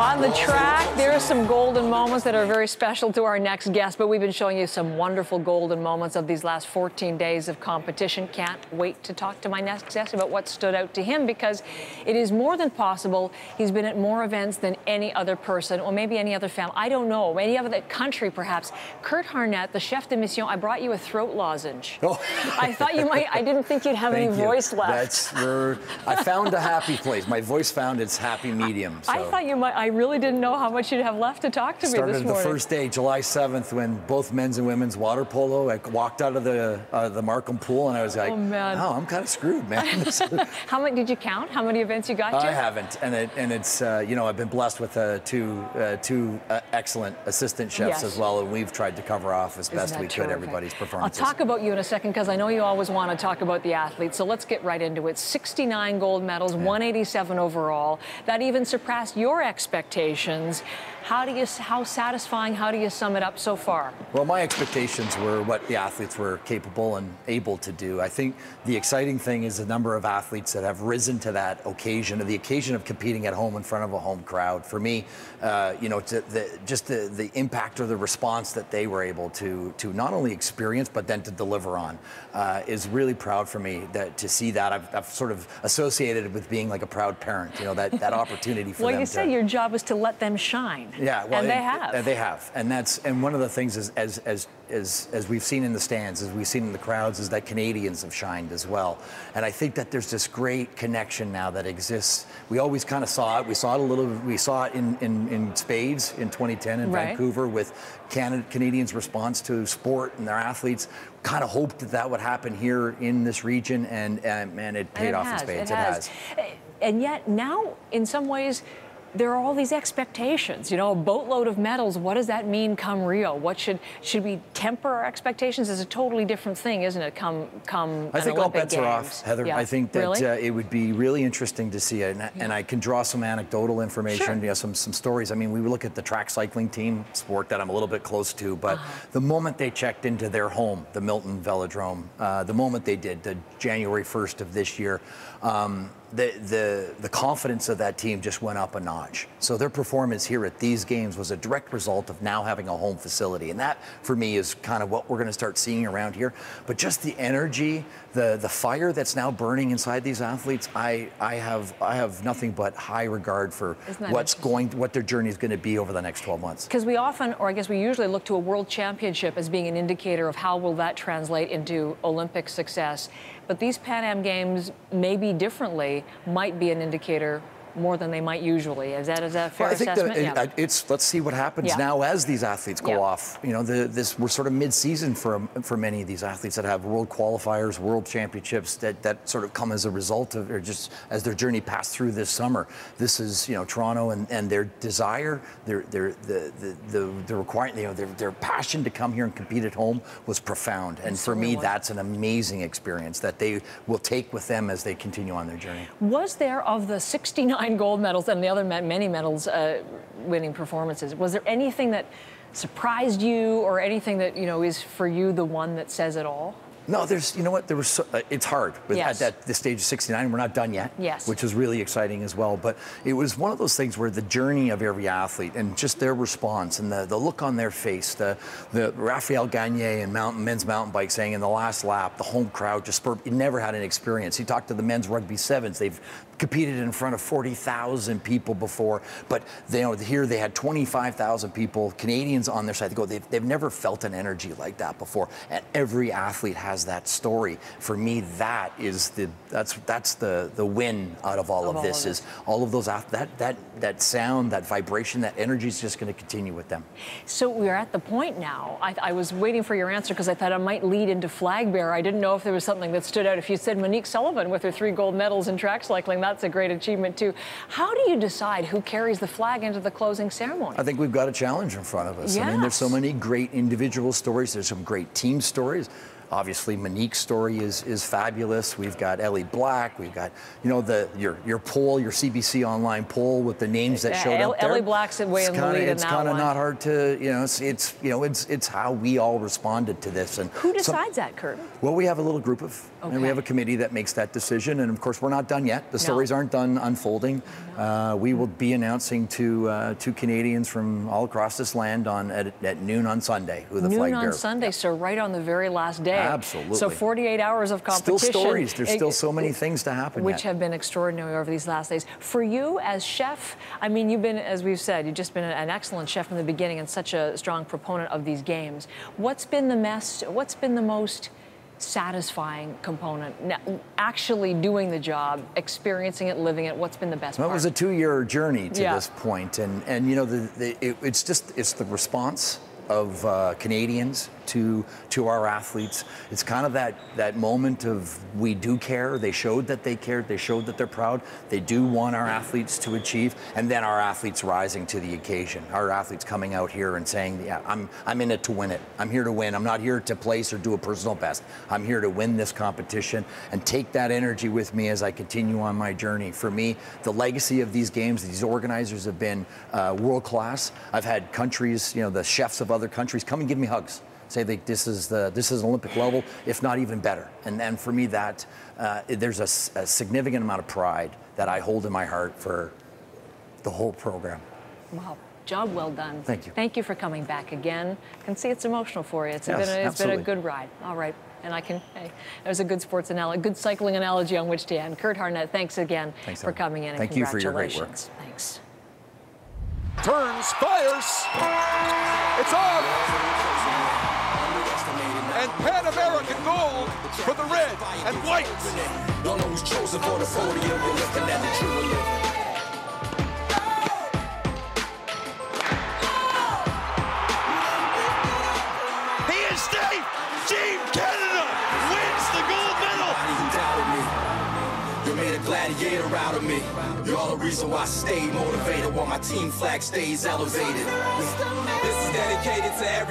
On the track, there are some golden moments that are very special to our next guest, but we've been showing you some wonderful golden moments of these last 14 days of competition. Can't wait to talk to my next guest about what stood out to him, because it is more than possible. He's been at more events than any other person, or maybe any other family. I don't know, any other country perhaps. Curt Harnett, the chef de mission, I brought you a throat lozenge. Oh. I thought you might, I didn't think you'd have any voice left. That's where I found a happy place. My voice found its happy medium. So. I thought you might, I really didn't know how much you'd have left to talk to me this morning. Started the first day, July 7th, when both men's and women's water polo. I walked out of the Markham pool, and I was like, oh, man. Oh, I'm kind of screwed, man. How many did you count? How many events you got to? I haven't, and it's you know, I've been blessed with two excellent assistant chefs as well, and we've tried to cover off as best we could everybody's performances. I'll talk about you in a second, because I know you always want to talk about the athletes. So let's get right into it. 69 gold medals, 187 overall. That even surpassed your expectations. How satisfying, how do you sum it up so far? Well, my expectations were what the athletes were capable and able to do. I think the exciting thing is the number of athletes that have risen to that occasion, or the occasion of competing at home in front of a home crowd. For me, you know, just the impact or the response that they were able to not only experience, but then to deliver on is really proud for me to see that. I've sort of associated it with being like a proud parent, you know, that opportunity for them. Well, you say your job is to let them shine. Yeah, well, and they have. They have, and one of the things is, as we've seen in the stands, as we've seen in the crowds, is that Canadians have shined as well. And I think that there's this great connection now that exists. We always kind of saw it. We saw it a little. We saw it in spades in 2010 in Vancouver with Canadians' response to sport and their athletes. Kind of hoped that would happen here in this region, and it paid off in spades. It has. And yet now, in some ways, there are all these expectations, you know, a boatload of medals. What does that mean come Rio? What should we temper our expectations? It's a totally different thing, isn't it, come I think Olympic all bets Games. are off, Heather. Yeah. I think that it would be really interesting to see it, and I can draw some anecdotal information, you know, some stories. I mean, we look at the track cycling team, sport that I'm a little bit close to, but the moment they checked into their home, the Milton Velodrome, the moment they did, the January 1st of this year, the confidence of that team just went up a notch. So their performance here at these games was a direct result of now having a home facility, and that for me is kind of what we're going to start seeing around here. But just the energy, the fire that's now burning inside these athletes, I have nothing but high regard for what their journey is going to be over the next 12 months. Because we often, or I guess we usually, look to a world championship as being an indicator of how will that translate into Olympic success. But these Pan Am Games, maybe differently, might be an indicator more than they might usually. Is that a fair assessment? That let's see what happens now as these athletes go off. You know, we're sort of mid-season for many of these athletes that have world qualifiers, world championships that sort of come as a result of, or just as their journey passed through this summer. This is, you know, Toronto and their desire, the requirement, you know, their passion to come here and compete at home was profound. And for me, that's an amazing experience that they will take with them as they continue on their journey. Was there, of the 69 gold medals and the other many medals winning performances, was there anything that surprised you, or anything that, you know, is for you the one that says it all? No, you know what, it's hard. At this stage of 69, we're not done yet, which is really exciting as well. But it was one of those things where the journey of every athlete and just their response and the look on their face, the Raphael Gagne and men's mountain bike saying in the last lap, the home crowd just never had an experience. He talked to the men's rugby sevens. They've competed in front of 40,000 people before, but here they had 25,000 people, Canadians on their side. They go, they've never felt an energy like that before, and every athlete has that story. For me, that's the win out of all of this. Is all of those that sound, that vibration, that energy is just going to continue with them. So we're at the point now. I was waiting for your answer because I thought I might lead into flag bearer. I didn't know if there was something that stood out. If you said Monique Sullivan with her 3 gold medals in track cycling, that's a great achievement too. How do you decide who carries the flag into the closing ceremony? I think we've got a challenge in front of us. I mean, there's so many great individual stories. There's some great team stories. Obviously, Monique's story is fabulous. We've got Ellie Black. We've got, you know, your poll, your CBC Online poll with the names that showed up there. Ellie Black's way in the lead in that one. It's kind of not hard to, you know, it's how we all responded to this. And who decides that, Curt? Well, we have a little group of, and we have a committee that makes that decision. And of course, we're not done yet. The stories aren't done unfolding. We will be announcing to Canadians from all across this land at noon on Sunday who the flag bearer. Noon on Sunday, so right on the very last day. Absolutely. So 48 hours of competition. Still stories. There's still so many things to happen which have been extraordinary over these last days. For you as chef, I mean, you've been, as we've said, you've just been an excellent chef from the beginning and such a strong proponent of these games. What's been the most satisfying component? Actually doing the job, experiencing it, living it, what's been the best part? It was a 2-year journey to this point. And you know, it's the response of Canadians to our athletes. It's kind of that moment of we do care. They showed that they cared. They showed that they're proud. They do want our athletes to achieve. And then our athletes rising to the occasion. Our athletes coming out here and saying, yeah, I'm in it to win it. I'm here to win. I'm not here to place or do a personal best. I'm here to win this competition and take that energy with me as I continue on my journey. For me, the legacy of these games, these organizers have been world class. I've had countries, you know, the chefs of other countries come and give me hugs. Say that this is Olympic level, if not even better. And for me, that there's a significant amount of pride that I hold in my heart for the whole program. Wow, job well done. Thank you. Thank you for coming back again. I can see it's emotional for you. It's been a good ride. All right, and there's a good good cycling analogy on which to end. Curt Harnett, thanks again for coming in. Thank you for your great work. Thanks. Turns, fires. It's off. And Pan American gold for the red and white. Don't know who's chosen for the podium. You're looking at the true. He is safe. Team Canada wins the gold medal. You made a gladiator out of me. You're all the reason why I stay motivated, while my team flag stays elevated. This is dedicated to every